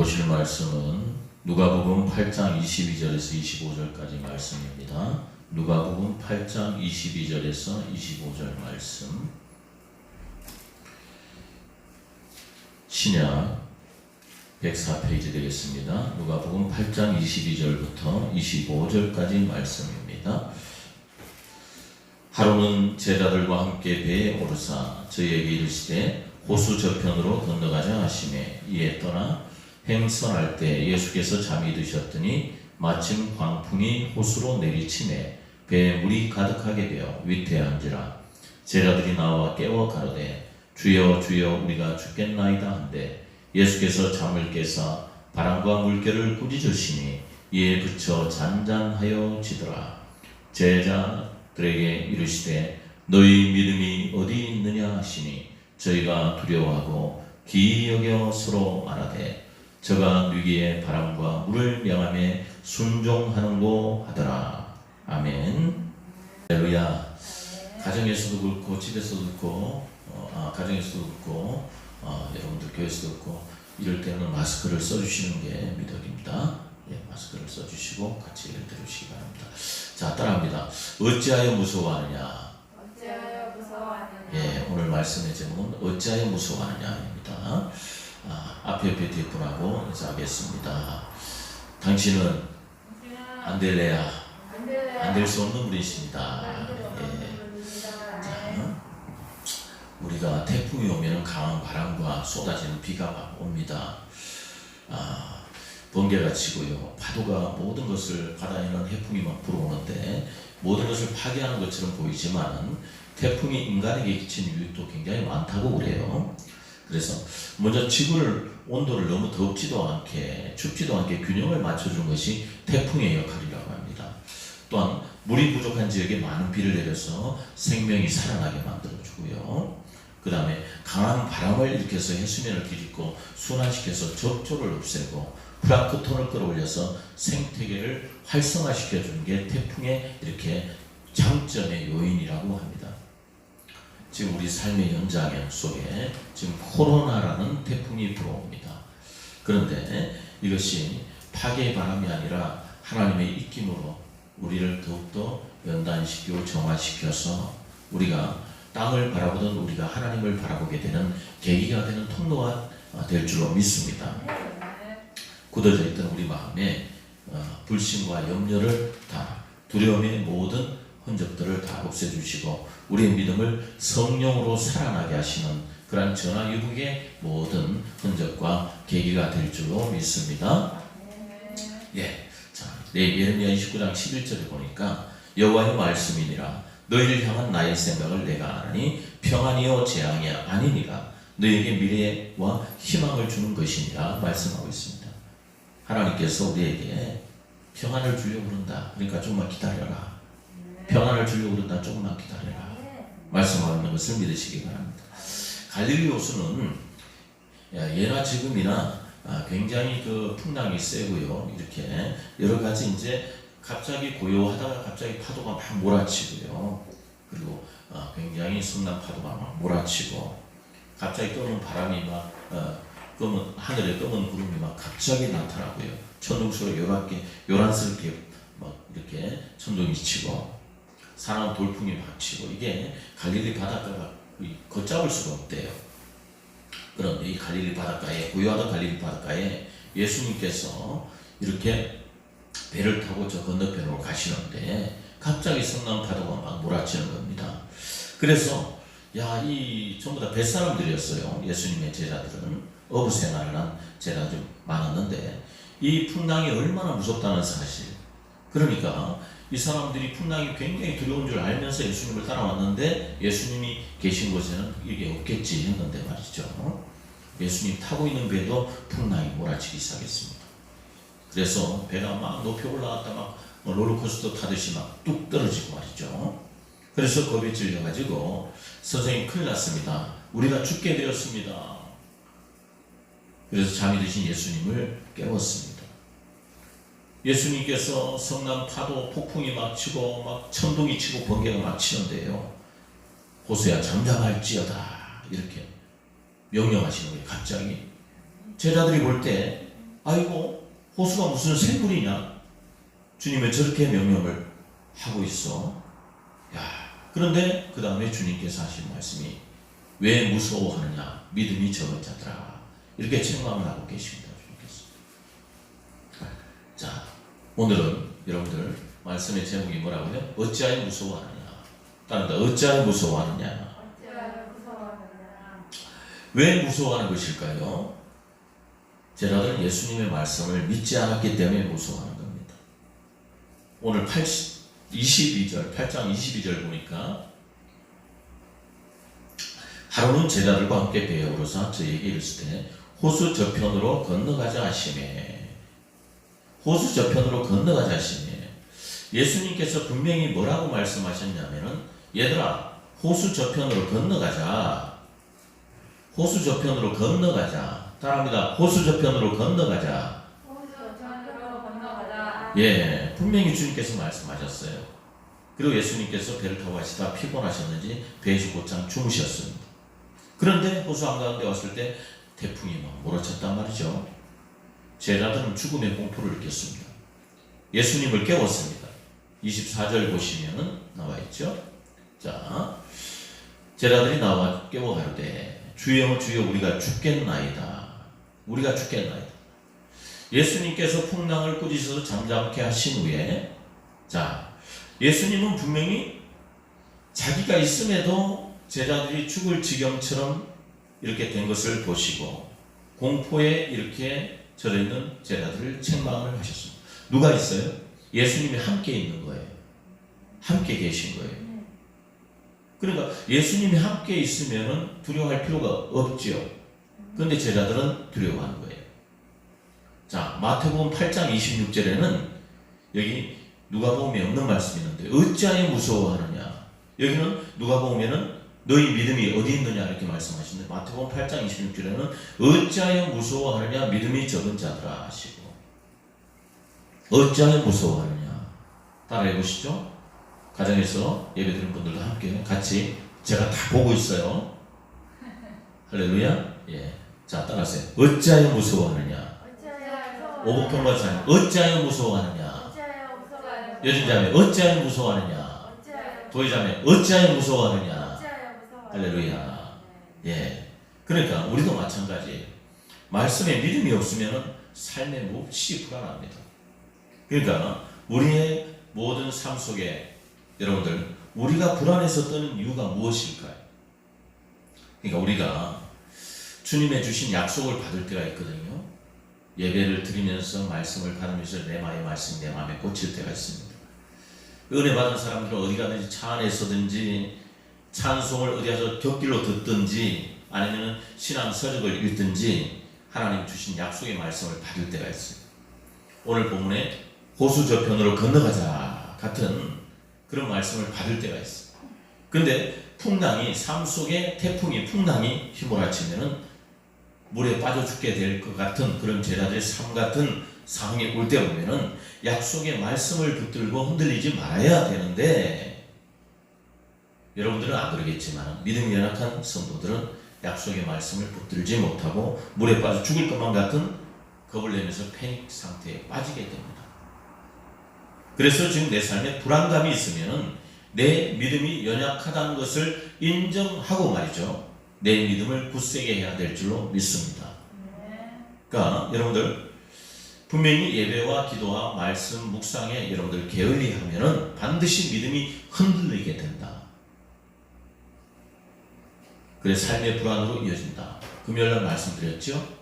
보실 말씀은 누가복음 8장 22절에서 25절까지 말씀입니다. 누가복음 8장 22절에서 25절 말씀. 신약 104페이지 되겠습니다. 누가복음 8장 22절부터 25절까지 말씀입니다. 하루는 제자들과 함께 배에 오르사 저희에게 이르시되 호수 저편으로 건너가자 하시매 이에 떠나 행선할 때 예수께서 잠이 드셨더니 마침 광풍이 호수로 내리치매 배에 물이 가득하게 되어 위태한지라 제자들이 나와 깨워 가로되 주여 주여 우리가 죽겠나이다 한데 예수께서 잠을 깨사 바람과 물결을 꾸짖으시니 이에 그쳐 잔잔하여 지더라. 제자들에게 이르시되 너희 믿음이 어디 있느냐 하시니 저희가 두려워하고 기이 여겨 서로 말하되 저가 누기에 바람과 물을 명함에 순종하는고 하더라. 아멘. 할렐루야. 가정에서도 그렇고 집에서도 그렇고 가정에서도 그렇고 여러분들 교회에서도 그렇고 이럴 때는 마스크를 써주시는 게 미덕입니다. 예, 마스크를 써주시고 같이 예를 들으시기 바랍니다. 자, 따라합니다. 어찌하여 무서워하느냐? 어찌하여 무서워하느냐? 예, 오늘 말씀의 제목은 어찌하여 무서워하느냐입니다. 앞에 분하고 인사하겠습니다. 당신은 안될래야 안 될 수 없는 분이십니다. 우리가 태풍이 오면 강한 바람과 쏟아지는 비가 막 옵니다. 번개가 치고요. 파도가 모든 것을 바다에는 해풍이 막 불어오는데 모든 것을 파괴하는 것처럼 보이지만 태풍이 인간에게 끼치는 유익도 굉장히 많다고 그래요. 그래서 먼저 지구를 온도를 너무 덥지도 않게 춥지도 않게 균형을 맞춰주는 것이 태풍의 역할이라고 합니다. 또한 물이 부족한 지역에 많은 비를 내려서 생명이 살아나게 만들어주고요. 그 다음에 강한 바람을 일으켜서 해수면을 뒤집고 순환시켜서 적조를 없애고 플랑크톤을 끌어올려서 생태계를 활성화시켜주는 게 태풍의 이렇게 장점의 요인이라고 합니다. 지금 우리 삶의 연장형 속에 지금 코로나라는 태풍이 불어옵니다. 그런데 이것이 파괴의 바람이 아니라 하나님의 입김으로 우리를 더욱더 연단시키고 정화시켜서 우리가 땅을 바라보던 우리가 하나님을 바라보게 되는 계기가 되는 통로가 될 줄로 믿습니다. 굳어져 있던 우리 마음에 불신과 염려를 다 두려움의 모든 흔적들을 다 없애주시고 우리의 믿음을 성령으로 살아나게 하시는 그러한 전화유복의 모든 흔적과 계기가 될 줄로 믿습니다. 예, 자, 예레미야 29장 11절에 보니까 여호와의 말씀이니라 너희를 향한 나의 생각을 내가 아느니 평안이요 재앙이 아니니라 너희에게 미래와 희망을 주는 것이니라 말씀하고 있습니다. 하나님께서 우리에게 평안을 주려고 그런다. 그러니까 조금만 기다려라. 평안을 주려고 그런다. 조금만 기다려라. 말씀하고 있는 것을 믿으시기 바랍니다. 갈릴리 호수는 예나 지금이나 굉장히 그 풍랑이 세고요. 이렇게 여러 가지 이제 갑자기 고요하다가 갑자기 파도가 막 몰아치고요. 그리고 굉장히 성난 파도가 막 몰아치고 갑자기 떠오는 바람이 막 하늘에 검은 구름이 막 갑자기 나타나고요. 천둥소리 요란스럽게 막 이렇게 천둥이 치고 사나운 돌풍이 막 치고 이게 갈릴리 바닷가가 걷잡을 수가 없대요. 그런데 이 갈릴리 바닷가에 고요하던 갈릴리 바닷가에 예수님께서 이렇게 배를 타고 저 건너편으로 가시는데 갑자기 성난 파도가 막 몰아치는 겁니다. 그래서 이 전부 다 뱃사람들이었어요. 예수님의 제자들은 어부 생활을 한 제자들이 많았는데 이 풍랑이 얼마나 무섭다는 사실. 그러니까 이 사람들이 풍랑이 굉장히 두려운 줄 알면서 예수님을 따라왔는데 예수님이 계신 곳에는 이게 없겠지 했는데 말이죠. 예수님 타고 있는 배도 풍랑이 몰아치기 시작했습니다. 그래서 배가 막 높이 올라갔다 막 롤러코스터 타듯이 막 뚝 떨어지고 말이죠. 그래서 겁에 질려가지고 선생님 큰일 났습니다. 우리가 죽게 되었습니다. 그래서 잠이 드신 예수님을 깨웠습니다. 예수님께서 성난 파도 폭풍이 막 치고 막 천둥이 치고 번개가 막 치는데요. 호수야 잠잠할지어다 이렇게 명령하시는 거예요. 갑자기 제자들이 볼 때 아이고 호수가 무슨 샘물이냐? 주님은 저렇게 명령을 하고 있어. 야, 그런데 그 다음에 주님께서 하신 말씀이 왜 무서워하느냐? 믿음이 적은 자들아. 이렇게 책망을 하고 계십니다. 주님께서. 자, 오늘은 여러분들 말씀의 제목이 뭐라고요? 어찌하여 무서워하느냐? 따른다. 어찌하여 무서워하느냐? 어찌하여 무서워하느냐? 왜 무서워하는 것일까요? 제자들은 예수님의 말씀을 믿지 않았기 때문에 무서워하는 겁니다. 오늘 8장 22절 보니까 하루는 제자들과 함께 배에 오르사 저에게 이르시되 때 호수 저편으로 건너가자 하시매. 호수 저편으로 건너가자 하시매. 예수님께서 분명히 뭐라고 말씀하셨냐면은 얘들아 호수 저편으로 건너가자. 호수 저편으로 건너가자. 따라합니다. 호수 저편으로 건너가자. 호수 저편으로 건너가자. 예, 분명히 주님께서 말씀하셨어요. 그리고 예수님께서 배를 타고 가시다 피곤하셨는지 배에서 곧장 주무셨습니다. 그런데 호수 한가운데 왔을 때 태풍이 막 몰아쳤단 말이죠. 제자들은 죽음의 공포를 느꼈습니다. 예수님을 깨웠습니다. 24절 보시면은 나와 있죠. 자, 제자들이 나와 깨워 가로되 주여 주여 우리가 죽겠나이다. 우리가 죽겠나이다. 예수님께서 풍랑을 꾸짖어서 잠잠케 하신 후에, 자, 예수님은 분명히 자기가 있음에도 제자들이 죽을 지경처럼 이렇게 된 것을 보시고 공포에 이렇게 절해있는 제자들을 책망을 하셨습니다. 누가 있어요? 예수님이 함께 있는 거예요. 함께 계신 거예요. 그러니까 예수님이 함께 있으면 두려워할 필요가 없지요. 그런데 제자들은 두려워하는 거예요. 자, 마태복음 8장 26절에는 여기 누가복음에 없는 말씀이 있는데 어찌하여 무서워하느냐. 여기는 누가복음에는 너희 믿음이 어디 있느냐 이렇게 말씀하시는데 마태복음 8장 26절에는 어찌하여 무서워하느냐 믿음이 적은 자들아 하시고 어찌하여 무서워하느냐. 따라해 보시죠. 가정에서 예배드리는 분들도 함께 같이 제가 다 보고 있어요. 할렐루야. 예. 자, 따라하세요. 어찌하여 무서워하느냐. 오복평 박사님 어찌하여 무서워하느냐. 여진 자매 어찌하여 무서워하느냐. 도의자매 어찌하여 무서워하느냐. 할렐루야. 예. 그러니까 우리도 마찬가지예요. 말씀에 믿음이 없으면 삶에 몹시 불안합니다. 그러니까 우리의 모든 삶 속에 여러분들 우리가 불안해서 떠는 이유가 무엇일까요? 그러니까 우리가 주님의 주신 약속을 받을 때가 있거든요. 예배를 드리면서 말씀을 받으면서 내 마음의 말씀이 내 마음에 꽂힐 때가 있습니다. 은혜 받은 사람들은 어디 가든지 차 안에서든지 찬송을 어디 가서 곁길로 듣든지 아니면 신앙 서적을 읽든지 하나님 주신 약속의 말씀을 받을 때가 있어요. 오늘 본문에 호수 저편으로 건너가자 같은 그런 말씀을 받을 때가 있어요. 근데 풍랑이 삶 속에 태풍이 풍랑이 휘몰아치면은 물에 빠져 죽게 될 것 같은 그런 제자들의 삶 같은 상황이 올 때 보면은 약속의 말씀을 붙들고 흔들리지 말아야 되는데 여러분들은 안 그러겠지만 믿음이 연약한 성도들은 약속의 말씀을 붙들지 못하고 물에 빠져 죽을 것만 같은 겁을 내면서 패닉 상태에 빠지게 됩니다. 그래서 지금 내 삶에 불안감이 있으면 내 믿음이 연약하다는 것을 인정하고 말이죠. 내 믿음을 굳세게 해야 될 줄로 믿습니다. 그러니까 여러분들 분명히 예배와 기도와 말씀 묵상에 여러분들 게을리하면은 반드시 믿음이 흔들리게 된다. 그래서 삶의 불안으로 이어진다. 금요일날 말씀드렸죠.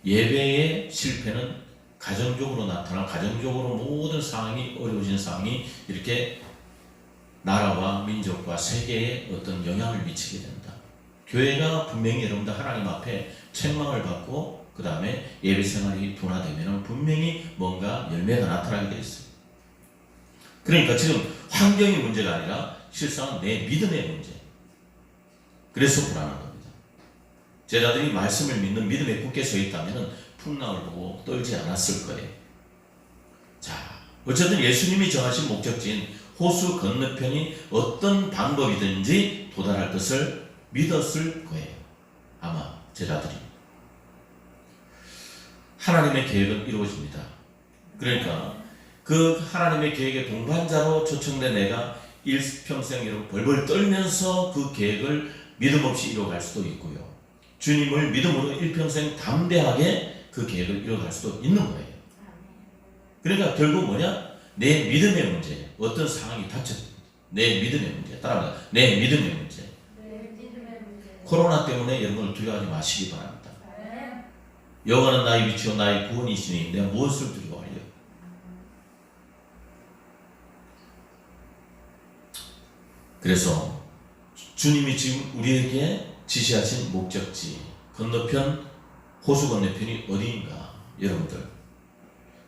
예배의 실패는 가정적으로 나타나 가정적으로 모든 상황이 어려워진 상황이 이렇게 나라와 민족과 세계에 어떤 영향을 미치게 된다. 교회가 분명히 여러분들 하나님 앞에 책망을 받고 그 다음에 예배 생활이 둔화되면 분명히 뭔가 열매가 나타나게 되어 있어요. 그러니까 지금 환경의 문제가 아니라 실상 내 믿음의 문제. 그래서 불안한 겁니다. 제자들이 말씀을 믿는 믿음에 굳게 서 있다면 풍랑을 보고 떨지 않았을 거예요. 자, 어쨌든 예수님이 정하신 목적지인 호수 건너편이 어떤 방법이든지 도달할 것을 믿었을 거예요. 아마 제자들이. 하나님의 계획은 이루어집니다. 그러니까 그 하나님의 계획의 동반자로 초청된 내가 일평생 이렇게 벌벌 떨면서 그 계획을 믿음 없이 이뤄갈 수도 있고요. 주님을 믿음으로 일평생 담대하게 그 계획을 이뤄갈 수도 있는 거예요. 그러니까 결국 뭐냐? 내 믿음의 문제, 어떤 상황이 닥쳤다. 내 믿음의 문제, 따라합니다. 내 믿음의 문제. 코로나 때문에 여러분을 두려워하지 마시기 바랍니다. 여호와는 나의 위치요 나의 구원이시니 내가 무엇을 두려워하려? 그래서 주님이 지금 우리에게 지시하신 목적지 건너편, 호수 건너편이 어디인가 여러분들.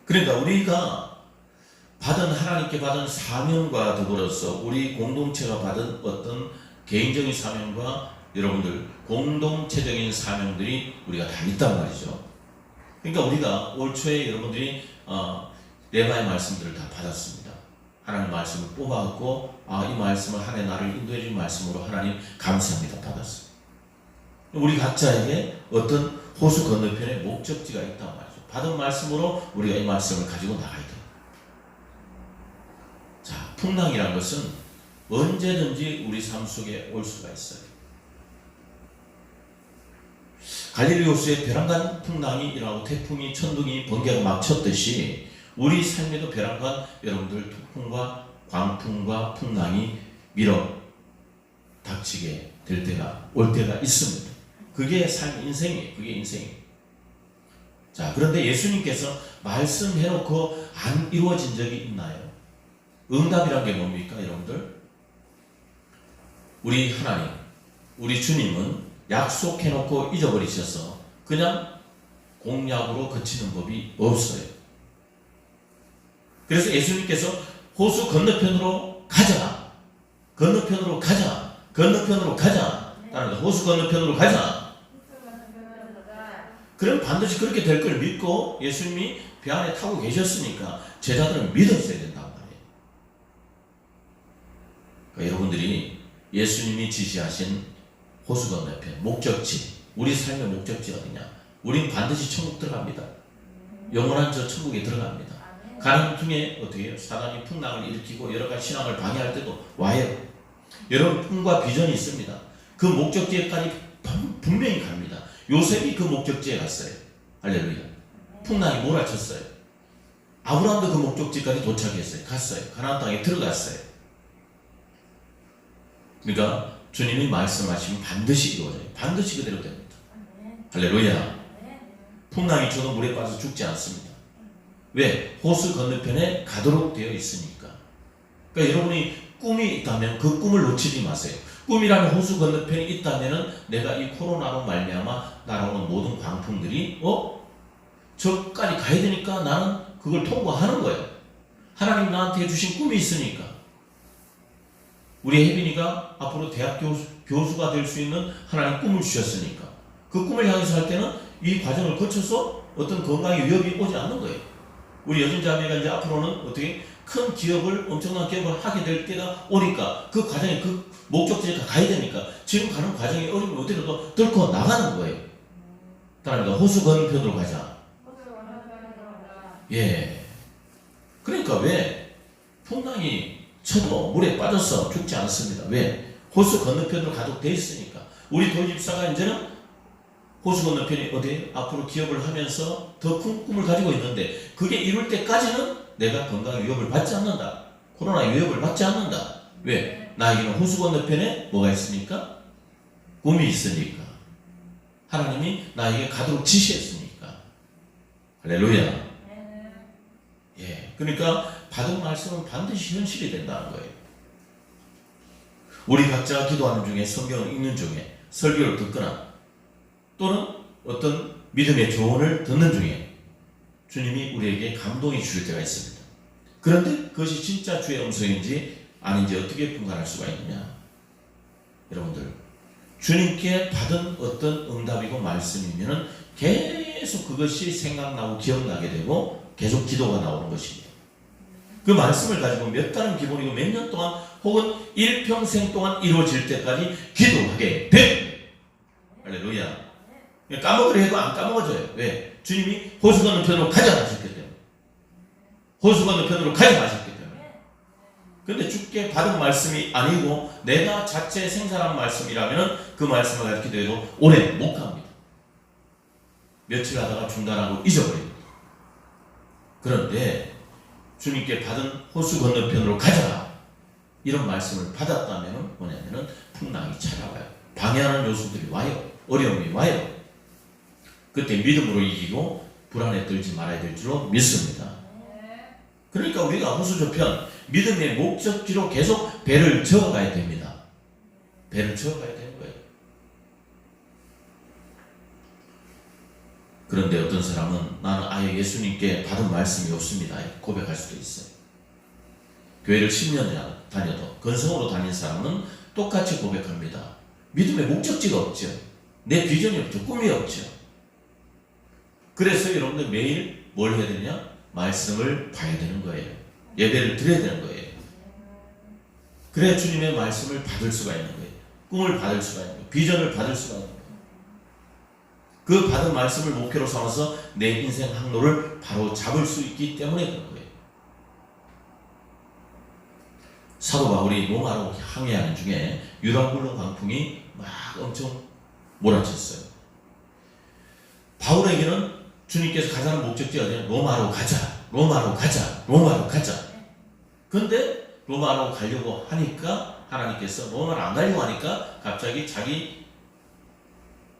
그러니까 우리가 하나님께 받은 사명과 더불어서 우리 공동체가 받은 어떤 개인적인 사명과 여러분들 공동체적인 사명들이 우리가 다 있단 말이죠. 그러니까 우리가 올 초에 여러분들이 레마의 말씀들을 다 받았습니다. 하나님 말씀을 뽑아갖고 이 말씀을 한 해 나를 인도해 준 말씀으로 하나님 감사합니다 받았어요. 우리 각자에게 어떤 호수 건너편에 목적지가 있단 말이죠. 받은 말씀으로 우리가 이 말씀을 가지고 나가야 돼요. 자, 풍랑이란 것은 언제든지 우리 삶 속에 올 수가 있어요. 갈릴리 호수에 벼랑간 풍랑이 일어나고 태풍이 천둥이 번개가 막 쳤듯이 우리 삶에도 벼랑간 여러분들 태풍과 광풍과 풍랑이 밀어 닥치게 될 때가 올 때가 있습니다. 그게 삶 인생이에요. 그게 인생이에요. 자, 그런데 예수님께서 말씀해놓고 안 이루어진 적이 있나요? 응답이란 게 뭡니까, 여러분들? 우리 하나님, 우리 주님은 약속해놓고 잊어버리셔서 그냥 공약으로 그치는 법이 없어요. 그래서 예수님께서 호수 건너편으로 가자, 건너편으로 가자, 건너편으로 가자, 따라합니다. 호수 건너편으로 가자. 그럼 반드시 그렇게 될 걸 믿고 예수님이 배 안에 타고 계셨으니까 제자들은 믿었어야 된단 말이에요. 그러니까 여러분들이 예수님이 지시하신 호수 건너편, 목적지, 우리 삶의 목적지 어디냐? 우린 반드시 천국 들어갑니다. 영원한 저 천국에 들어갑니다. 가는 중에 어떻게 해요? 사단이 풍랑을 일으키고 여러 가지 신앙을 방해할 때도 와요. 여러분 꿈과 비전이 있습니다. 그 목적지에까지 분명히 갑니다. 요셉이 그 목적지에 갔어요. 할렐루야. 풍랑이 몰아쳤어요. 아브라함도 그 목적지까지 도착했어요. 갔어요. 가나안 땅에 들어갔어요. 그러니까 주님이 말씀하시면 반드시 이루어져요. 반드시 그대로 됩니다. 할렐루야. 풍랑이 쳐도 물에 빠져 죽지 않습니다. 왜? 호수 건너편에 가도록 되어 있으니까. 그러니까 여러분이 꿈이 있다면 그 꿈을 놓치지 마세요. 꿈이라는 호수 건너편이 있다면 내가 이 코로나로 말미암아 날아오는 모든 광풍들이 저까지 가야 되니까 나는 그걸 통과하는 거예요. 하나님 나한테 주신 꿈이 있으니까. 우리 혜빈이가 앞으로 대학 교수가 될 수 있는 하나님 꿈을 주셨으니까 그 꿈을 향해서 할 때는 이 과정을 거쳐서 어떤 건강의 위협이 오지 않는 거예요. 우리 여전자매가 이제 앞으로는 어떻게 큰 기업을, 엄청난 기업을 하게 될 때가 오니까 그 과정에 그 목적지에 가야 되니까 지금 가는 과정에 어려움을 어디로도 뚫고 나가는 거예요. 따라합니다. 호수 건너편으로 가자. 예. 그러니까 왜 풍랑이 쳐도 물에 빠져서 죽지 않습니다. 왜? 호수 건너편으로 가도 돼 있으니까. 우리 도집사가 이제는 호수 건너편이 어디에 앞으로 기업을 하면서 더 큰 꿈을 가지고 있는데 그게 이룰 때까지는 내가 건강의 위협을 받지 않는다. 코로나의 위협을 받지 않는다. 왜? 나에게는 호수 건너편에 뭐가 있으니까? 꿈이 있으니까. 하나님이 나에게 가도록 지시했으니까. 할렐루야. 예. 그러니까 받은 말씀은 반드시 현실이 된다는 거예요. 우리 각자가 기도하는 중에 성경을 읽는 중에 설교를 듣거나 또는 어떤 믿음의 조언을 듣는 중에 주님이 우리에게 감동이 주실 때가 있습니다. 그런데 그것이 진짜 주의 음성인지 아닌지 어떻게 분간할 수가 있느냐? 여러분들, 주님께 받은 어떤 응답이고 말씀이면 계속 그것이 생각나고 기억나게 되고 계속 기도가 나오는 것입니다. 그 말씀을 가지고 몇 달은 기본이고 몇 년 동안 혹은 일평생 동안 이루어질 때까지 기도하게 됩니다. 할렐루야. 까먹으려 해도 안 까먹어져요. 왜? 주님이 호수 건너편으로 가자 하셨기 때문에. 호수 건너편으로 가자 하셨기 때문에. 근데 주께 받은 말씀이 아니고 내가 자체 생산한 말씀이라면 그 말씀을 가르치기도 해도 오래 못 갑니다. 며칠 하다가 중단하고 잊어버립니다. 그런데 주님께 받은 호수 건너편으로 가자 이런 말씀을 받았다면 뭐냐면은 풍랑이 찾아와요. 방해하는 요소들이 와요. 어려움이 와요. 그때 믿음으로 이기고 불안에 떨지 말아야 될 줄로 믿습니다. 그러니까 우리가 호수 저편 믿음의 목적지로 계속 배를 저어가야 됩니다. 배를 저어가야 되는 거예요. 그런데 어떤 사람은 나는 아예 예수님께 받은 말씀이 없습니다. 고백할 수도 있어요. 교회를 10년 다녀도 건성으로 다닌 사람은 똑같이 고백합니다. 믿음의 목적지가 없죠. 내 비전이 없죠. 꿈이 없죠. 그래서 여러분들 매일 뭘 해야 되냐? 말씀을 봐야 되는 거예요. 예배를 드려야 되는 거예요. 그래야 주님의 말씀을 받을 수가 있는 거예요. 꿈을 받을 수가 있는 거예요. 비전을 받을 수가 있는 거예요. 그 받은 말씀을 목표로 삼아서 내 인생 항로를 바로 잡을 수 있기 때문에 그런 거예요. 사도 바울이 로마로 항해하는 중에 유랑굴로 광풍이 막 엄청 몰아쳤어요. 바울에게는 주님께서 가자는 목적지가 어디냐? 로마로 가자. 로마로 가자. 로마로 가자. 근데 로마로 가려고 하니까 하나님께서 로마로 안 가려고 하니까 갑자기 자기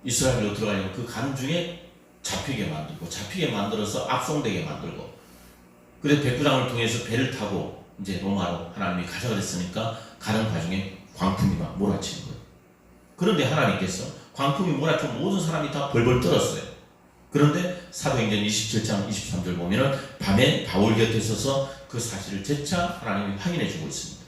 이스라엘로 들어가려고 그 가는 중에 잡히게 만들어서 압송되게 만들고 그래서 백부장을 통해서 배를 타고 이제 로마로 하나님이 가자 그랬으니까 가는 과정에 광풍이 막 몰아치는 거예요. 그런데 하나님께서 광풍이 몰아치면 모든 사람이 다 벌벌 떨었어요. 그런데 사도행전 27장 23절 보면은 밤에 바울 곁에 서서 그 사실을 재차 하나님이 확인해 주고 있습니다.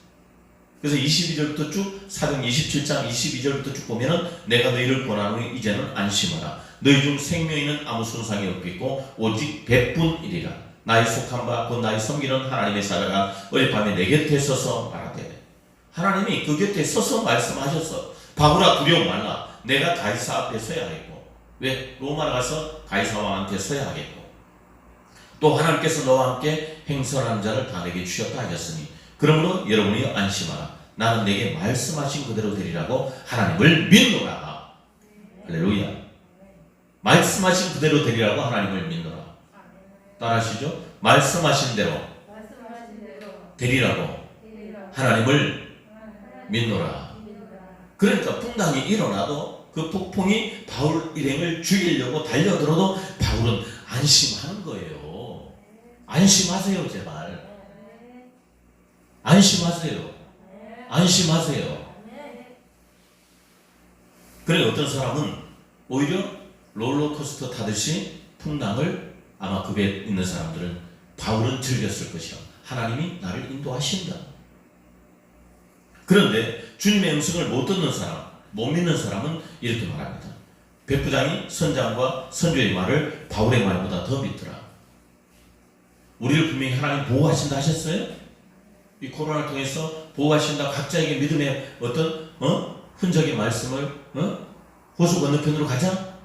그래서 22절부터 쭉 사도행 27장 22절부터 쭉 보면은 내가 너희를 권하노니 이제는 안심하라. 너희 중 생명 있는 아무 손상이 없겠고 오직 백분이리라. 나의 속한 바 곧 나의 섬기는 하나님의 사자가 어젯밤에 내 곁에 서서 말하되 하나님이 그 곁에 서서 말씀하셨어. 바울아 두려워 말라. 내가 가이사 앞에 서야 하겠고 왜? 로마로 가서 가이사 왕한테 서야 하겠고 또 하나님께서 너와 함께 행선한 자를 다 내게 주셨다 하셨으니 그러므로 여러분이 안심하라. 나는 내게 말씀하신 그대로 되리라고 하나님을 믿노라. 할렐루야. 말씀하신 그대로 되리라고 하나님을 믿노라. 따라하시죠. 말씀하신 대로 되리라고 하나님을 믿노라. 그러니까 풍랑이 일어나도 그 폭풍이 바울 일행을 죽이려고 달려들어도 바울은 안심하는 거예요. 안심하세요 제발. 안심하세요. 안심하세요. 그래 어떤 사람은 오히려 롤러코스터 타듯이 풍랑을 아마 그 배에 있는 사람들은 바울은 즐겼을 것이야. 하나님이 나를 인도하신다. 그런데 주님의 음성을 못 듣는 사람, 못 믿는 사람은 이렇게 말합니다. 백부장이 선장과 선조의 말을 바울의 말보다 더 믿더라. 우리를 분명히 하나님 보호하신다 하셨어요? 이 코로나를 통해서 보호하신다. 각자에게 믿음의 어떤 흔적의 말씀을 호수 건너편으로 가자.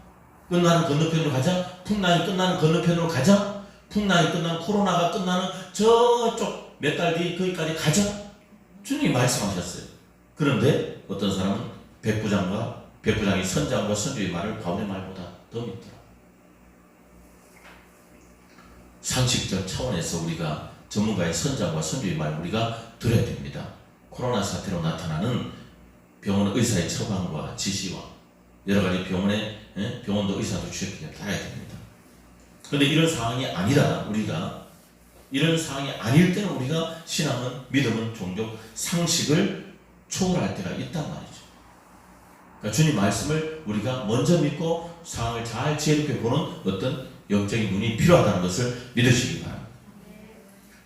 끝나는 건너편으로 가자. 풍랑이 끝나는 건너편으로 가자. 풍랑이 끝나는 코로나가 끝나는 저쪽 몇 달 뒤 거기까지 가자. 주님이 말씀하셨어요. 그런데 어떤 사람은 백부장이 선장과 선조의 말을 바울의 말보다 더 믿더라. 상식적 차원에서 우리가 전문가의 선장과 선조의 말 우리가 들어야 됩니다. 코로나 사태로 나타나는 병원 의사의 처방과 지시와 여러 가지 병원도 의사도 취업해야 따라야 됩니다. 그런데 이런 상황이 아니라 이런 상황이 아닐 때는 우리가 신앙은 믿음은 종종 상식을 초월할 때가 있단 말이죠. 그러니까 주님 말씀을 우리가 먼저 믿고 상황을 잘 지혜롭게 보는 어떤 영적인 눈이 필요하다는 것을 믿으시기 바랍니다.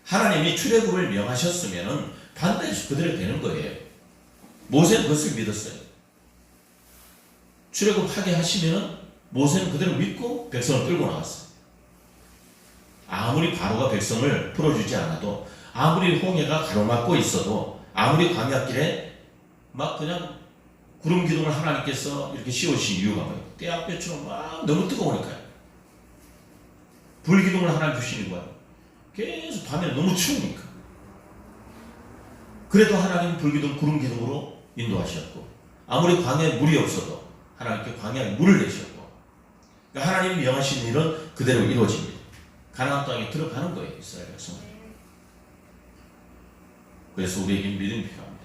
하나님이 출애굽을 명하셨으면 반드시 그대로 되는 거예요. 모세는 그것을 믿었어요. 출애굽하게 하시면 모세는 그대로 믿고 백성을 끌고 나갔어요. 아무리 바로가 백성을 풀어주지 않아도 아무리 홍해가 가로막고 있어도 아무리 광야길에 막 그냥 구름 기둥을 하나님께서 이렇게 씌우신 이유가 뭐예요? 때 앞에처럼 막 너무 뜨거우니까요. 불기둥을 하나님 주시는 거예요. 계속 밤에 너무 추우니까. 그래도 하나님 불기둥 구름 기둥으로 인도하셨고, 아무리 광야에 물이 없어도 하나님께 광야에 물을 내셨고, 그러니까 하나님이 명하신 일은 그대로 이루어집니다. 가나안 땅에 들어가는 거예요, 이스라엘 백성. 그래서 우리에게 믿음이 필요합니다.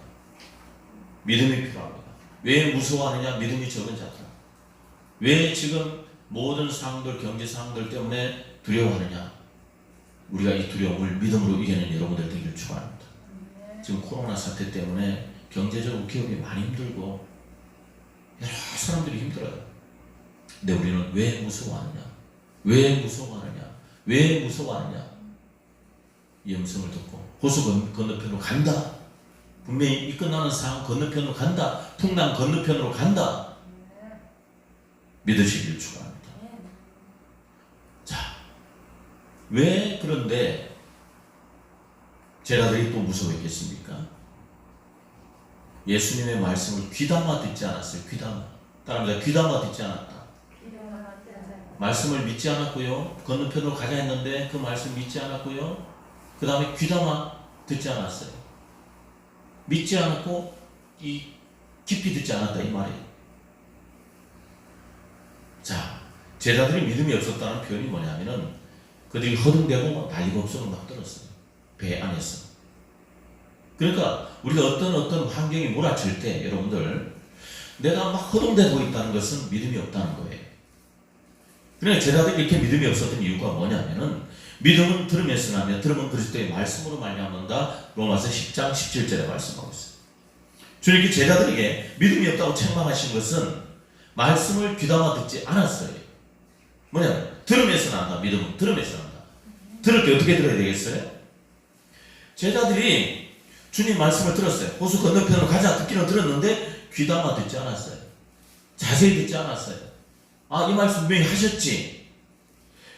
믿음이 필요합니다. 왜 무서워하느냐? 믿음이 적은 자들. 왜 지금 모든 상황들, 경제 상황들 때문에 두려워하느냐? 우리가 이 두려움을 믿음으로 이겨내는 여러분들 되기를 축원합니다. 지금 코로나 사태 때문에 경제적으로 기업이 많이 힘들고 여러 사람들이 힘들어요. 근데 우리는 왜 무서워하느냐? 왜 무서워하느냐? 왜 무서워하느냐? 이 음성을 듣고 호수 건너편으로 간다. 분명히 이 끝나는 상황 건너편으로 간다. 풍랑 건너편으로 간다. 믿으시길 축원합니다. 자, 왜 그런데 제자들이 또 무서워했겠습니까? 예수님의 말씀을 귀담아 듣지 않았어요. 귀담아. 따라합니다. 귀담아 듣지 않았다. 말씀을 믿지 않았고요. 건너편으로 가자 했는데 그 말씀 믿지 않았고요. 그 다음에 귀담아 듣지 않았어요. 믿지 않았고 깊이 듣지 않았다 이 말이에요. 자, 제자들이 믿음이 없었다는 표현이 뭐냐면은 그들이 허둥대고 난리가 없어서 막 들었어요. 배 안에서. 그러니까 우리가 어떤 환경이 몰아칠 때 여러분들 내가 막 허둥대고 있다는 것은 믿음이 없다는 거예요. 그러니까 제자들이 이렇게 믿음이 없었던 이유가 뭐냐면은 믿음은 들으면서 나며 들으면 그리스도의 말씀으로 말미암는다. 로마서 10장 17절에 말씀하고 있어요. 주님께 제자들에게 믿음이 없다고 책망하신 것은 말씀을 귀담아 듣지 않았어요. 뭐냐면 들으면서 난다. 믿음은 들으면서 난다. 들을 때 어떻게 들어야 되겠어요? 제자들이 주님 말씀을 들었어요. 호수 건너편으로 가자 듣기는 들었는데 귀담아 듣지 않았어요. 자세히 듣지 않았어요. 아, 이 말씀 분명히 하셨지.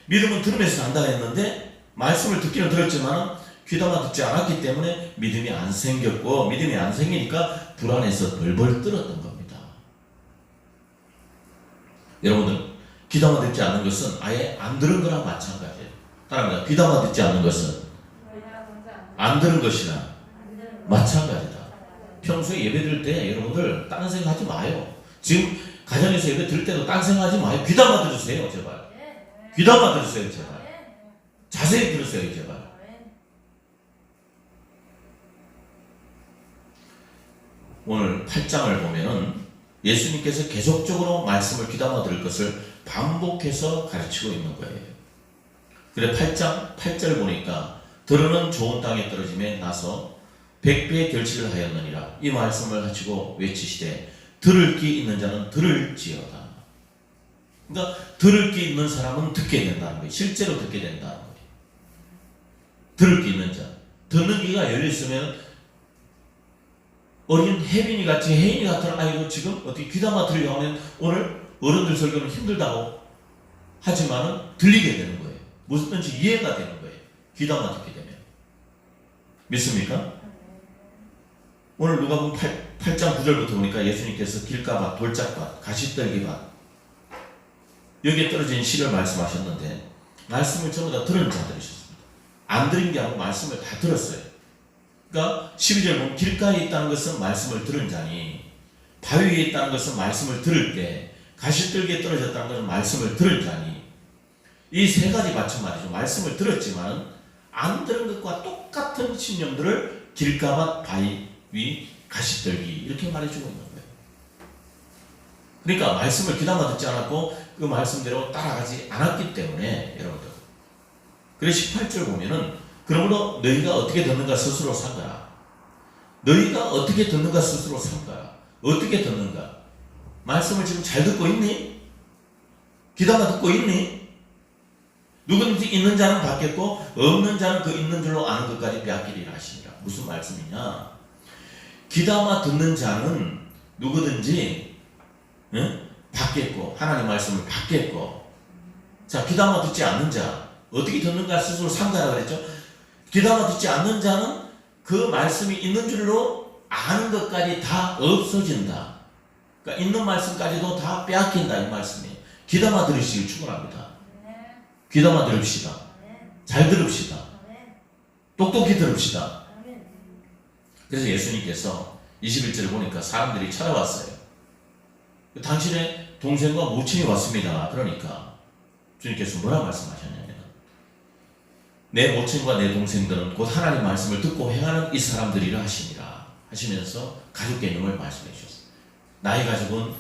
믿음은 들으면서 난다 했는데 말씀을 듣기는 들었지만 귀담아 듣지 않았기 때문에 믿음이 안 생겼고, 믿음이 안 생기니까 불안해서 벌벌 떨었던 겁니다. 여러분들, 귀담아 듣지 않는 것은 아예 안 들은 거랑 마찬가지예요. 따라합니다. 귀담아 듣지 않는 것은 안 들은 것이나 마찬가지다. 평소에 예배 드릴 때 여러분들 딴 생각하지 마요. 지금 가정에서 예배 드릴 때도 딴 생각하지 마요. 귀담아 들으세요, 제발. 귀담아 들으세요, 제발. 자세히 들으세요, 제발. 오늘 8장을 보면은 예수님께서 계속적으로 말씀을 귀담아 들을 것을 반복해서 가르치고 있는 거예요. 그래 8장 8절 보니까 들으는 좋은 땅에 떨어짐에 나서 100배의 결실을 하였느니라. 이 말씀을 하시고 외치시되 들을 귀 있는 자는 들을지어다. 그러니까 들을 귀 있는 사람은 듣게 된다는 거예요. 실제로 듣게 된다는 거예요. 들을 귀 있는 자. 듣는 귀가 열려있으면 어린 혜빈이 같이 혜인이 같은 아이도 지금 어떻게 귀담아 들으려고 하면 오늘 어른들 설교는 힘들다고 하지만은 들리게 되는 거예요. 무엇든지 이해가 되는 거예요. 귀담아 듣게 되면. 믿습니까? 오늘 누가복음 8장 9절부터 보니까 예수님께서 길가밭, 돌짝밭, 가시떨기밭 여기에 떨어진 씨를 말씀하셨는데 말씀을 전부 다 들은 자들이셨습니다. 안 들은 게 아니고 말씀을 다 들었어요. 그러니까 12절 보면 길가에 있다는 것은 말씀을 들은 자니, 바위 위에 있다는 것은 말씀을 들을 때, 가시떨기에 떨어졌다는 것은 말씀을 들은 자니, 이 세 가지 맞춤 말이죠. 말씀을 들었지만 안 들은 것과 똑같은 신념들을 길가밭, 바위 위, 가시떨기 이렇게 말해주고 있는 거예요. 그러니까 말씀을 귀담아 듣지 않았고 그 말씀대로 따라가지 않았기 때문에 여러분들. 그래서 18절 보면은 그러므로 너희가 어떻게 듣는가 스스로 삼가라. 너희가 어떻게 듣는가 스스로 삼가라. 어떻게 듣는가? 말씀을 지금 잘 듣고 있니? 귀담아 듣고 있니? 누구든지 있는 자는 받겠고 없는 자는 그 있는 줄로 아는 것까지 빼앗기리라 하시니라. 무슨 말씀이냐? 귀담아 듣는 자는 누구든지 받겠고 하나님 말씀을 받겠고, 자 귀담아 듣지 않는 자 어떻게 듣는가 스스로 삼가라 그랬죠. 귀담아 듣지 않는 자는 그 말씀이 있는 줄로 아는 것까지 다 없어진다. 그러니까 있는 말씀까지도 다 빼앗긴다 이 말씀이에요. 귀담아 들으시길 축원합니다. 귀담아 들읍시다. 아멘. 잘 들읍시다. 아멘. 똑똑히 들읍시다. 아멘. 그래서 예수님께서 21절을 보니까 사람들이 찾아왔어요. 당신의 동생과 모친이 왔습니다. 그러니까 주님께서 뭐라 말씀하셨냐면 내 모친과 내 동생들은 곧 하나님 말씀을 듣고 행하는 이 사람들이라 하시니라 하시면서 가족 개념을 말씀해 주셨어요. 나의 가족은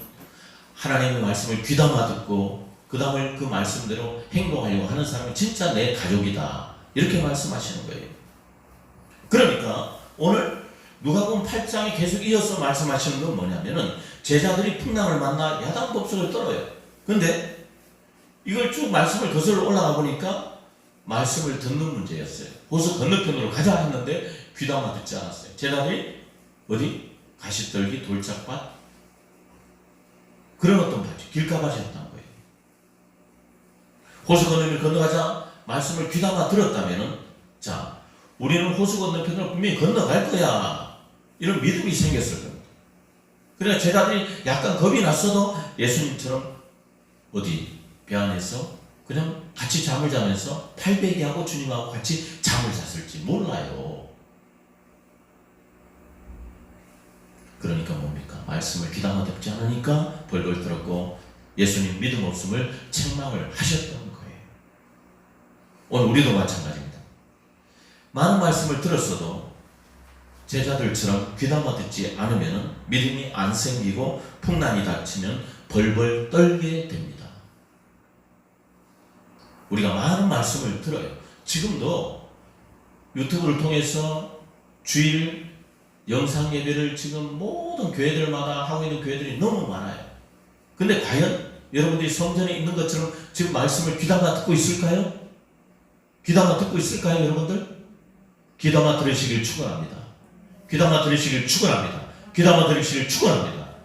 하나님의 말씀을 귀담아 듣고 그 다음에 그 말씀대로 행동하려고 하는 사람이 진짜 내 가족이다. 이렇게 말씀하시는 거예요. 그러니까 오늘 누가복음 8장에 계속 이어서 말씀하시는 건 뭐냐면은 제자들이 풍랑을 만나 야단법석을 떨어요. 근데 이걸 쭉 말씀을 거슬러 올라가 보니까 말씀을 듣는 문제였어요. 호수 건너편으로 가자 했는데 귀담아 듣지 않았어요. 제자들이 어디? 가시떨기, 돌짝밭 그런 어떤 밭이 길가밭이었던 거예요. 호수 건너편을 건너가자 말씀을 귀담아 들었다면은 자 우리는 호수 건너편으로 분명히 건너갈 거야. 이런 믿음이 생겼을 겁니다. 그러니까 제자들이 약간 겁이 났어도 예수님처럼 어디 배 안에서 그냥 같이 잠을 자면서 팔베개하고 주님하고 같이 잠을 잤을지 몰라요. 그러니까 뭡니까? 말씀을 귀담아 듣지 않으니까 벌벌 떨었고 예수님 믿음 없음을 책망을 하셨던 거예요. 오늘 우리도 마찬가지입니다. 많은 말씀을 들었어도 제자들처럼 귀담아 듣지 않으면 믿음이 안 생기고 풍랑이 닥치면 벌벌 떨게 됩니다. 우리가 많은 말씀을 들어요. 지금도 유튜브를 통해서 주일 영상 예배를 지금 모든 교회들마다 하고 있는 교회들이 너무 많아요. 근데 과연 여러분들이 성전에 있는 것처럼 지금 말씀을 귀담아 듣고 있을까요? 귀담아 듣고 있을까요, 여러분들? 귀담아 들으시길 축원합니다. 귀담아 들으시길 축원합니다. 귀담아 들으시길 축원합니다.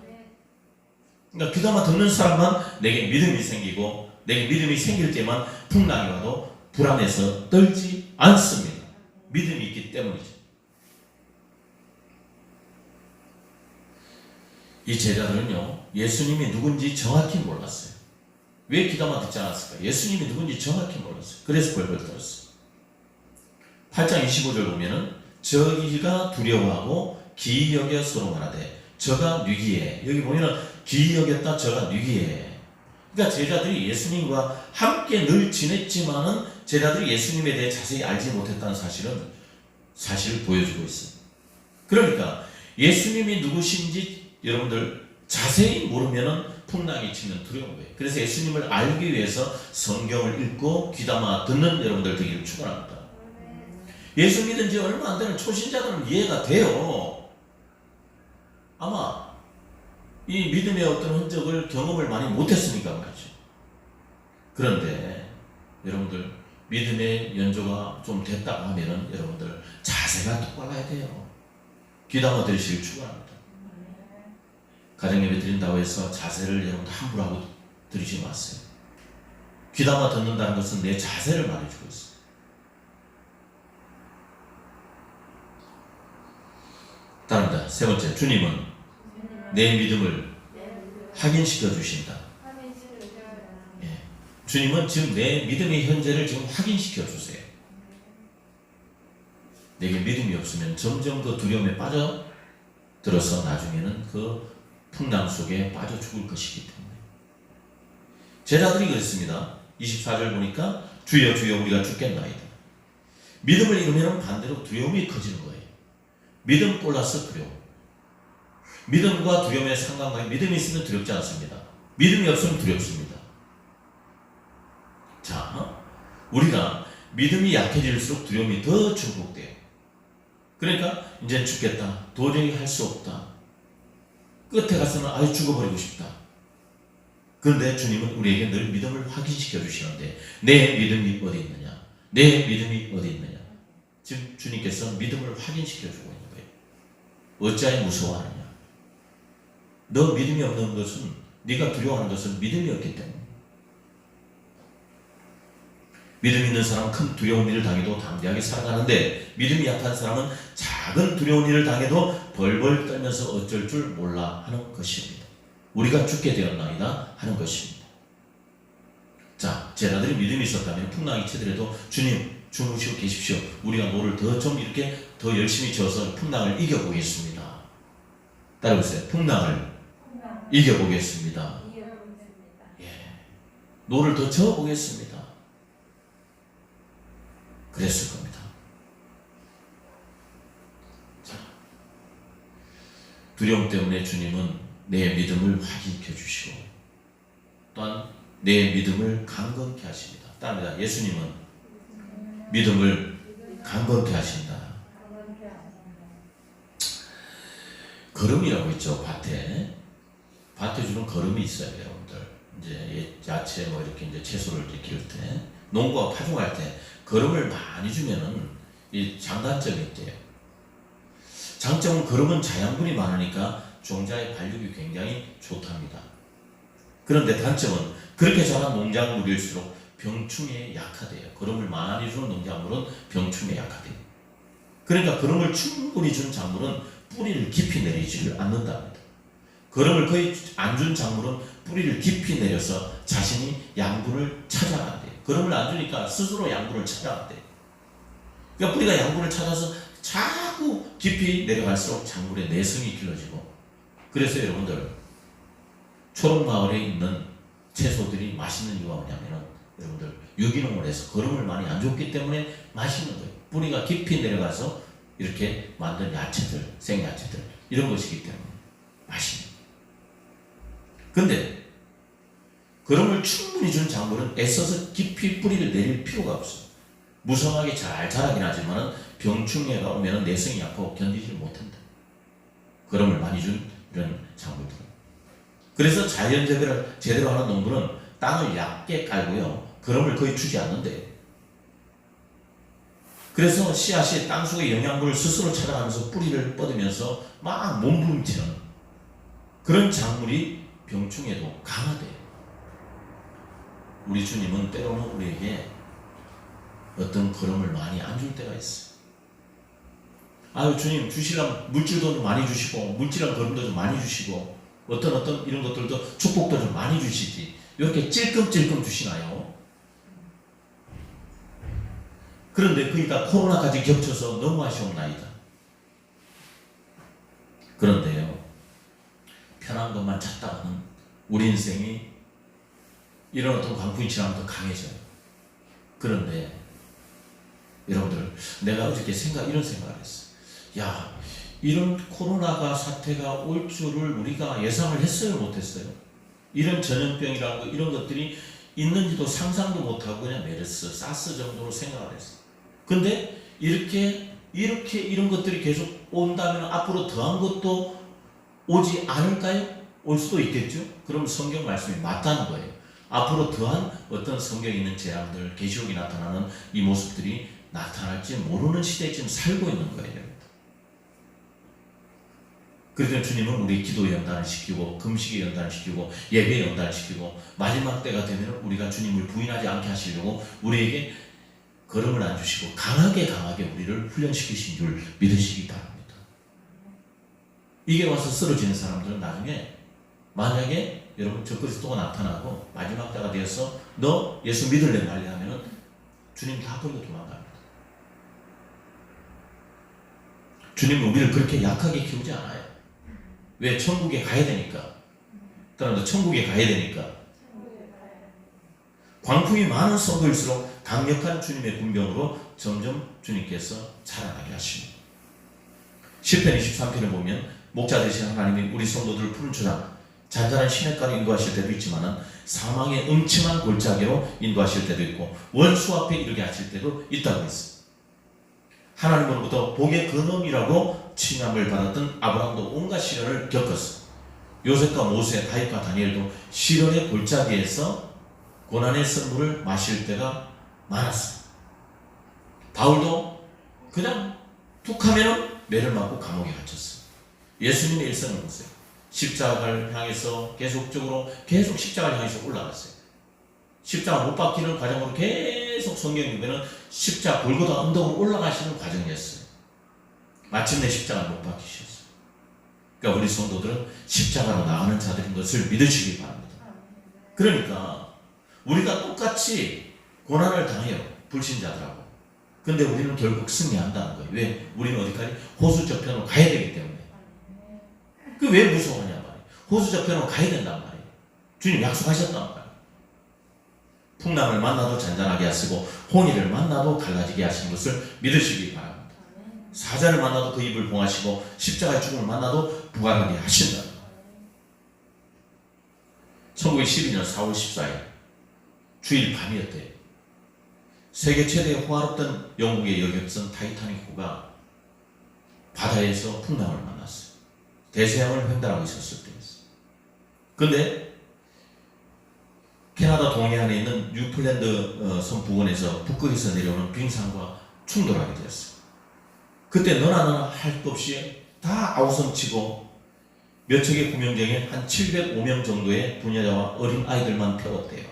그러니까 귀담아 듣는 사람만 내게 믿음이 생기고 내게 믿음이 생길 때만 풍랑이 와도 불안해서 떨지 않습니다. 믿음이 있기 때문이죠. 이 제자들은요 예수님이 누군지 정확히 몰랐어요. 왜 귀담아 듣지 않았을까? 예수님이 누군지 정확히 몰랐어요. 그래서 벌벌 떨었어요. 8장 25절 보면은 저희가 두려워하고 기이 여겨 서로 말하되 저가 뉘기에 여기 보면은 기이 여겼다 저가 뉘기에 그러니까 제자들이 예수님과 함께 늘 지냈지만은 제자들이 예수님에 대해 자세히 알지 못했다는 사실을 보여주고 있습니다. 그러니까 예수님이 누구신지 여러분들 자세히 모르면은 풍랑이 치면 두려운 거예요. 그래서 예수님을 알기 위해서 성경을 읽고 귀담아 듣는 여러분들 되기를 축원합니다. 예수 믿은 지 얼마 안 되는 초신자들은 이해가 돼요. 아마 이 믿음의 어떤 흔적을 경험을 많이 못했으니까 말이죠. 그런데 여러분들 믿음의 연조가 좀 됐다 하면은 여러분들 자세가 똑바라야 돼요. 귀담아 들으시길 축원합니다. 가정예배 드린다고 해서 자세를 여러분들 함부로 하고 들으지 마세요. 귀담아 듣는다는 것은 내 자세를 말해주고 있어요. 다릅니다. 세 번째, 주님은 내 믿음을 확인시켜 주신다. 예. 주님은 지금 내 믿음의 현재를 지금 확인시켜 주세요. 내게 믿음이 없으면 점점 그 두려움에 빠져들어서 나중에는 그 풍랑 속에 빠져 죽을 것이기 때문에. 제자들이 그랬습니다. 24절 보니까 주여 주여 우리가 죽겠나이다. 믿음을 잃으면 반대로 두려움이 커지는 거예요. 믿음 플러스 두려움. 믿음과 두려움의 상관관계. 믿음이 있으면 두렵지 않습니다. 믿음이 없으면 두렵습니다. 자, 우리가 믿음이 약해질수록 두려움이 더 증폭돼요. 그러니까 이제 죽겠다. 도저히 할 수 없다. 끝에 가서는 아예 죽어버리고 싶다. 그런데 주님은 우리에게 늘 믿음을 확인시켜 주시는데 내 믿음이 어디 있느냐? 내 믿음이 어디 있느냐? 지금 주님께서 믿음을 확인시켜 주고 있는 거예요. 어찌하여 무서워하느냐? 너 믿음이 없는 것은 네가 두려워하는 것은 믿음이 없기 때문에. 믿음 있는 사람은 큰 두려운 일을 당해도 담대하게 살아가는데 믿음이 약한 사람은 작은 두려운 일을 당해도 벌벌 떨면서 어쩔 줄 몰라 하는 것입니다. 우리가 죽게 되었나이다 하는 것입니다. 자, 제자들이 믿음이 있었다면 풍랑이 치더라도 주님 주무시고 계십시오. 우리가 노를 더 좀 이렇게 더 열심히 지어서 풍랑을 이겨보겠습니다. 따라오세요. 풍랑을 이겨보겠습니다. 예. 노를 더 저어보겠습니다. 그랬을 겁니다. 자, 두려움 때문에 주님은 내 믿음을 확인시켜 주시고 또한 내 믿음을 강건케 하십니다. 따릅니다. 예수님은 믿음을 강건케 하신다. 거름이라고 있죠. 밭에 주는 거름이 있어요, 여러분들. 이제 야채 뭐 이렇게 이제 채소를 이렇게 기를 때 농구와 파종할 때 거름을 많이 주면은 이 장단점이 있대요. 장점은 거름은 자양분이 많으니까 종자의 발육이 굉장히 좋답니다. 그런데 단점은 그렇게 자란 농작물일수록 병충해에 약하대요. 거름을 많이 주는 농작물은 병충해에 약하대요. 그러니까 거름을 충분히 준 작물은 뿌리를 깊이 내리지를 않는답니다. 거름을 거의 안 준 작물은 뿌리를 깊이 내려서 자신이 양분을 찾아간대요. 거름을 안 주니까 스스로 양분을 찾아간대요. 그러니까 뿌리가 양분을 찾아서 자꾸 깊이 내려갈수록 작물의 내성이 길러지고, 그래서 여러분들 초록마을에 있는 채소들이 맛있는 이유가 뭐냐면은 여러분들 유기농을 해서 거름을 많이 안 줬기 때문에 맛있는 거예요. 뿌리가 깊이 내려가서 이렇게 만든 야채들, 생야채들 이런 것이기 때문에 맛있는 거예요. 근데 거름을 충분히 준 작물은 애써서 깊이 뿌리를 내릴 필요가 없어요. 무성하게 잘 자라긴 하지만 병충해가 오면 내성이 약하고 견디지 못한다. 거름을 많이 준 이런 작물들은. 그래서 자연재배를 제대로 하는 농부는 땅을 얇게 깔고요, 거름을 거의 주지 않는데요. 그래서 씨앗이 땅속의 영양분을 스스로 찾아가면서 뿌리를 뻗으면서 막 몸부림치는 그런 작물이 병충해도 강하대요. 우리 주님은 때로는 우리에게 어떤 거름을 많이 안 줄 때가 있어요. 아유 주님, 주시려면 물질도 좀 많이 주시고 물질한 거름도 좀 많이 주시고 어떤 이런 것들도 축복도 좀 많이 주시지, 이렇게 찔끔찔끔 주시나요? 그런데 거기다 코로나까지 겹쳐서 너무 아쉬움나이다. 그런데요, 편한 것만 찾다가는 우리 인생이 이런 어떤 광풍이 지나면 더 강해져요. 그런데 여러분들, 내가 어저께 이런 생각을 했어요. 야, 이런 코로나가 사태가 올 줄을 우리가 예상을 했어요, 못했어요? 이런 전염병이라고 이런 것들이 있는지도 상상도 못하고 그냥 메르스, 사스 정도로 생각을 했어요. 근데 이렇게 이런 것들이 계속 온다면 앞으로 더한 것도 오지 않을까요? 올 수도 있겠죠? 그럼 성경 말씀이 맞다는 거예요. 앞으로 더한 어떤 성경에 있는 재앙들, 계시록이 나타나는 이 모습들이 나타날지 모르는 시대에 지금 살고 있는 거예요. 그래서 주님은 우리 기도에 연단을 시키고 금식에 연단을 시키고 예배에 연단을 시키고 마지막 때가 되면 우리가 주님을 부인하지 않게 하시려고 우리에게 거름을 안 주시고 강하게 우리를 훈련시키신 줄 믿으시기 바랍니다. 이게 와서 쓰러지는 사람들은 나중에 만약에 여러분 적그리스도가 나타나고 마지막 때가 되어서 너 예수 믿을래 말래 하면은 주님 다 버리고 도망갑니다. 주님은 우리를 그렇게 약하게 키우지 않아요. 왜? 천국에 가야 되니까. 따라서 천국에 가야 되니까. 광풍이 많은 성도일수록 강력한 주님의 군병으로 점점 주님께서 자라나게 하십니다. 시편 23편을 보면 목자 되신 하나님이 우리 성도들을 푸른 초장, 잔잔한 시냇가로 인도하실 때도 있지만 사망의 음침한 골짜기로 인도하실 때도 있고 원수 앞에 이르게 하실 때도 있다고 했습니다. 하나님으로부터 복의 근원이라고 칭함을 받았던 아브라함도 온갖 시련을 겪었어요. 요셉과 모세, 다윗과 다니엘도 시련의 골짜기에서 고난의 선물을 마실 때가 많았어요. 바울도 그냥 툭 하면 매를 맞고 감옥에 갇혔어요. 예수님의 일생을 보세요. 십자가를 향해서 계속 십자가를 향해서 올라갔어요. 십자가 못 박히는 과정으로 계속 성경에 보면 십자가 골고다 언덕으로 올라가시는 과정이었어요. 마침내 십자가를 못 박히셨어요. 그러니까 우리 성도들은 십자가로 나가는 자들인 것을 믿으시기 바랍니다. 그러니까 우리가 똑같이 고난을 당해요. 불신자들하고. 근데 우리는 결국 승리한다는 거예요. 왜? 우리는 어디까지? 호수 저편으로 가야 되기 때문에. 그 왜 무서워하냐 말이에요. 호수 저편으로 가야 된단 말이에요. 주님 약속하셨단 말이에요. 풍랑을 만나도 잔잔하게 하시고 홍해를 만나도 갈라지게 하시는 것을 믿으시기 바랍니다. 사자를 만나도 그 입을 봉하시고 십자가의 죽음을 만나도 부활하게 하신다. 1912년 4월 14일 주일 밤이었대요. 세계 최대의 호화롭던 영국의 여객선 타이타닉호가 바다에서 풍랑을 만났어요. 대서양을 횡단하고 있었을 때였어요. 근데 캐나다 동해안에 있는 뉴플랜드 섬 부근에서 북극에서 내려오는 빙산과 충돌하게 되었어요. 그때 너나 할 것 없이 다 아우성치고 몇 척의 구명정에 한 705명 정도의 부녀자와 어린 아이들만 태웠대요.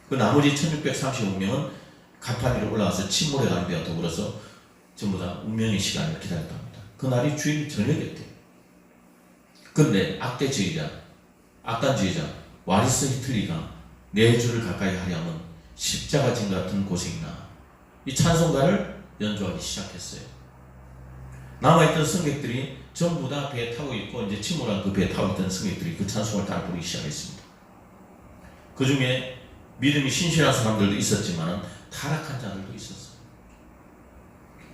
그 나머지 1635명은 가판 위로 올라가서 침몰해 가는 데와 더불어서 전부 다 운명의 시간을 기다렸답니다. 그날이 주일 저녁이었대요. 그런데 악단주의자 와리스 히틀리가 내 주를 가까이 하려면 십자가 진 같은 고생이나 이 찬송가를 연주하기 시작했어요. 남아있던 승객들이 전부 다 배에 타고 있고 이제 침몰한 그 배에 타고 있던 승객들이 그 찬송을 따라 부르기 시작했습니다. 그 중에 믿음이 신실한 사람들도 있었지만 타락한 자들도 있었어요.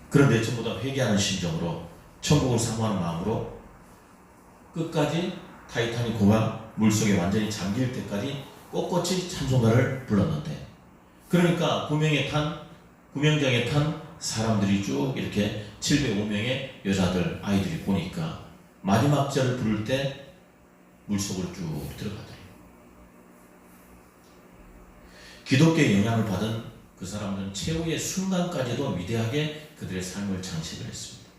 그런데 전부 다 회개하는 심정으로 천국을 사모하는 마음으로 끝까지 타이타닉호가 물속에 완전히 잠길 때까지 꼿꼿이 찬송가를 불렀는데, 그러니까 구명정에 탄 사람들이 쭉 이렇게 705명의 여자들 아이들이 보니까 마지막 절을 부를 때 물속으로 쭉 들어가더래요. 기독교의 영향을 받은 그 사람들은 최후의 순간까지도 위대하게 그들의 삶을 장식을 했습니다.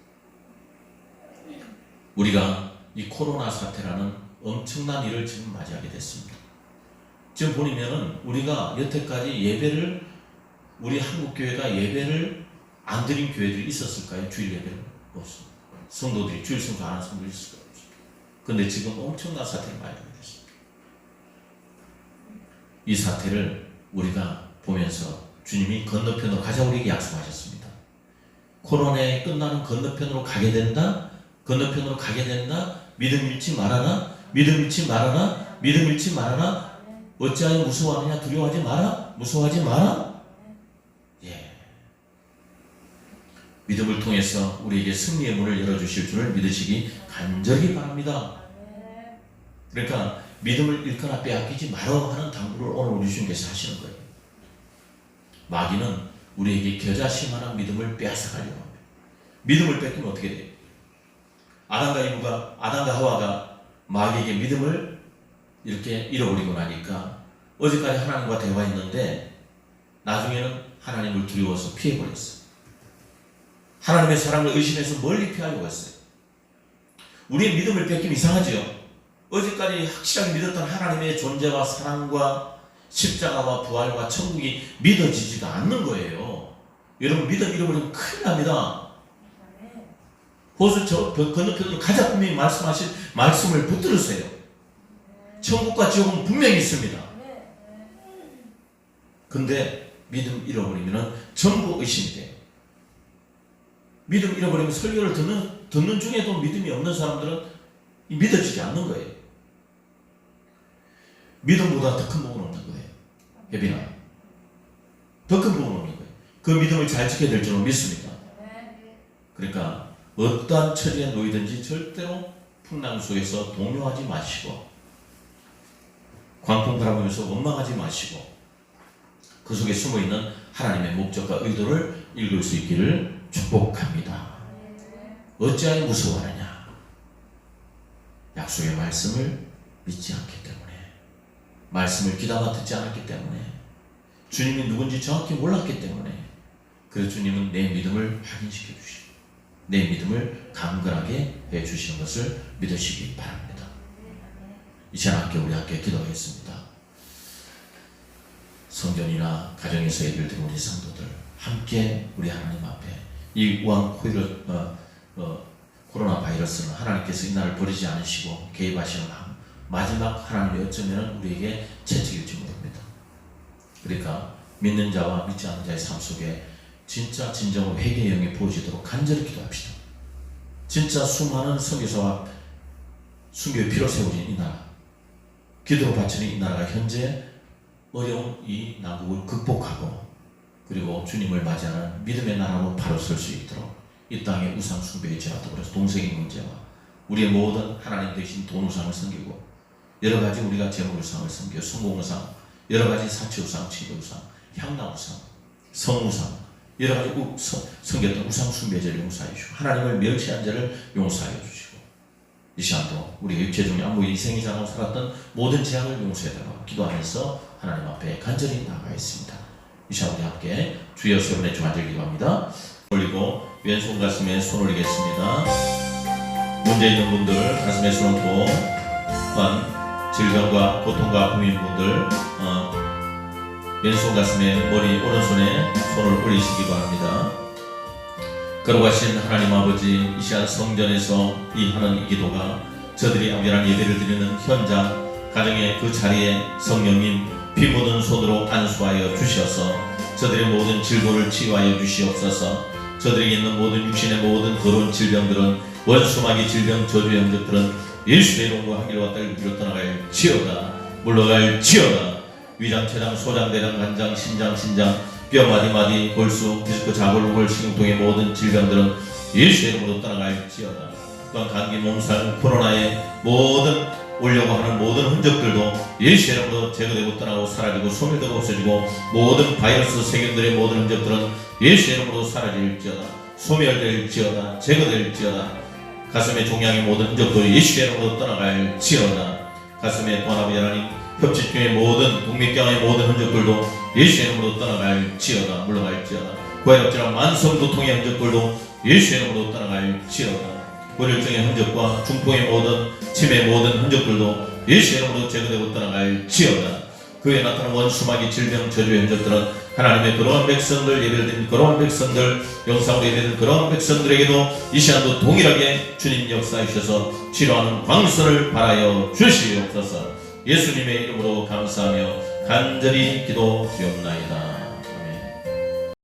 우리가 이 코로나 사태라는 엄청난 일을 지금 맞이하게 됐습니다. 지금 보면은 우리가 여태까지 예배를, 우리 한국교회가 예배를 안 드린 교회들이 있었을까요? 주일 예배를? 없습니다. 성도들이 주일 성도 안 하는 성도들이 있을까요? 없습니다. 근데 지금 엄청난 사태를 맞이하게 됐습니다. 이 사태를 우리가 보면서 주님이 건너편으로 가자 우리에게 약속하셨습니다. 코로나에 끝나는 건너편으로 가게 된다. 건너편으로 가게 된다. 믿음 잃지 말아라. 믿음 잃지 말아라. 믿음 잃지 말아라. 어찌하여 무서워하느냐. 두려워하지 마라. 무서워하지 마라. 예. 믿음을 통해서 우리에게 승리의 문을 열어주실 줄을 믿으시기 간절히 바랍니다. 그러니까 믿음을 잃거나 빼앗기지 말어 하는 당부를 오늘 우리 주님께서 하시는 거예요. 마귀는 우리에게 겨자씨만한 믿음을 빼앗아가려고 합니다. 믿음을 뺏기면 어떻게 돼요? 아담과 하와가 마귀에게 믿음을 이렇게 잃어버리고 나니까 어제까지 하나님과 대화했는데 나중에는 하나님을 두려워서 피해버렸어요. 하나님의 사랑을 의심해서 멀리 피하려고 했어요. 우리의 믿음을 뺏기면 이상하죠. 어제까지 확실하게 믿었던 하나님의 존재와 사랑과 십자가와 부활과 천국이 믿어지지가 않는 거예요. 여러분, 믿음 잃어버리면 큰일 납니다. 호수 저 건너편으로 가자 분명히 말씀하신 말씀을 붙들으세요. 천국과 지옥은 분명히 있습니다. 근데 믿음 잃어버리면 전부 의심이 돼요. 믿음 잃어버리면 설교를 듣는 중에도 믿음이 없는 사람들은 믿어지지 않는 거예요. 믿음보다 더 큰 복은 없는 거예요. 혜빈아, 더 큰 복은 없는 거예요. 그 믿음을 잘 지켜야 될 줄로 믿습니다. 그러니까 어떠한 처지에 놓이든지 절대로 풍랑 속에서 동요하지 마시고 광풍 바라보면서 원망하지 마시고 그 속에 숨어있는 하나님의 목적과 의도를 읽을 수 있기를 축복합니다. 어찌하여 무서워하느냐? 약속의 말씀을 믿지 않기 때문에, 말씀을 귀담아 듣지 않았기 때문에, 주님이 누군지 정확히 몰랐기 때문에, 그래서 주님은 내 믿음을 확인시켜 주시고 내 믿음을 강건하게 해주시는 것을 믿으시기 바랍니다. 이 시간 함께 우리 함께 기도하겠습니다. 성전이나 가정에서 예배를 드리는 우리 성도들 함께 우리 하나님 앞에 이 우한 코로나 바이러스는 하나님께서 이 날을 버리지 않으시고 개입하시는 마지막 하나님의 어쩌면 우리에게 채찍일지 모릅니다. 그러니까 믿는 자와 믿지 않는 자의 삶 속에 진짜 진정으로 회개의 영이 부어지도록 간절히 기도합시다. 진짜 수많은 선교사와 순교의 피로 세워진 이 나라, 기도로 바치는 이 나라가 현재 어려운 이 난국을 극복하고 그리고 주님을 맞이하는 믿음의 나라로 바로 설 수 있도록 이 땅의 우상 숭배의 죄와 더불어서 동성애 문제와 우리의 모든 하나님 대신 돈 우상을 섬기고 여러 가지 우리가 재물 우상을 섬겨 성공 우상, 여러 가지 사치 우상, 치료 우상, 향락 우상, 성 우상, 여러 가지 섬겼던 우상 숭배죄를 용서하여 주시고 하나님을 멸시한 자를 용서하여 주시고 이 시간도 우리가 육체 중에 아무 희생이지 않고 살았던 모든 죄악을 용서해달라고 기도하면서 하나님 앞에 간절히 나아가겠습니다. 이 시간 우리 함께 주여 세 번의 주간절 기도합니다. 올리고 왼손 가슴에 손 올리겠습니다. 문제 있는 분들 가슴에 손 얹고 또한 질병과 고통과 아픔인 분들 왼손 가슴에 머리 오른손에 손을 올리시기 바랍니다. 거룩하신 하나님 아버지, 이 시간 성전에서 이 하는 이 기도가 저들이 아무런 예배를 드리는 현장 가정의 그 자리에 성령님 피 묻은 손으로 안수하여 주셔서 저들의 모든 질고를 치유하여 주시옵소서. 저들에게 있는 모든 육신의 모든 더러운 질병들은 원수마귀 질병 저주의 흔적들은 예수의 이름으로 하늘과 땅을 위로 떠나갈 지어다. 물러갈 지어다. 위장, 췌장, 소장, 대장, 간장, 신장, 뼈 마디마디, 골수, 디스크, 자골, 식용통의 모든 질병들은 예수의 이름으로 떠나갈 지어다. 또한 감기, 몸살, 코로나의 모든 오려고 하는 모든 흔적들도 예수의 이름으로 제거되고 떠나고 사라지고 소멸되고 없어지고 모든 바이러스 세균들의 모든 흔적들은 예수의 이름으로 사라질지어다. 소멸될지어다. 제거될지어다. 가슴의 종양의 모든 흔적도 예수의 이름으로 떠나갈지어다. 가슴의 또 아버지 하나님 협착증의 모든 동맥경의 모든 흔적들도 예수의 이름으로 떠나갈지어다. 물러갈지어다. 고혈압질환 만성두통의 흔적들도 예수의 이름으로 떠나갈지어다. 고혈증의 흔적과 중풍의 모든 치매의 모든 흔적들도 예수의 이름으로 제거되고 떠나갈지어다. 그에 나타난 원수마귀 질병 저주의 흔적들은 하나님의 거룩한 백성들, 예배를 드린 거룩한 백성들, 영상으로 예배드린 거룩한 백성들에게도 이 시간도 동일하게 주님 역사해 주셔서 치료하는 광선을 발하여 주시옵소서. 예수님의 이름으로 감사하며 간절히 기도드리옵나이다.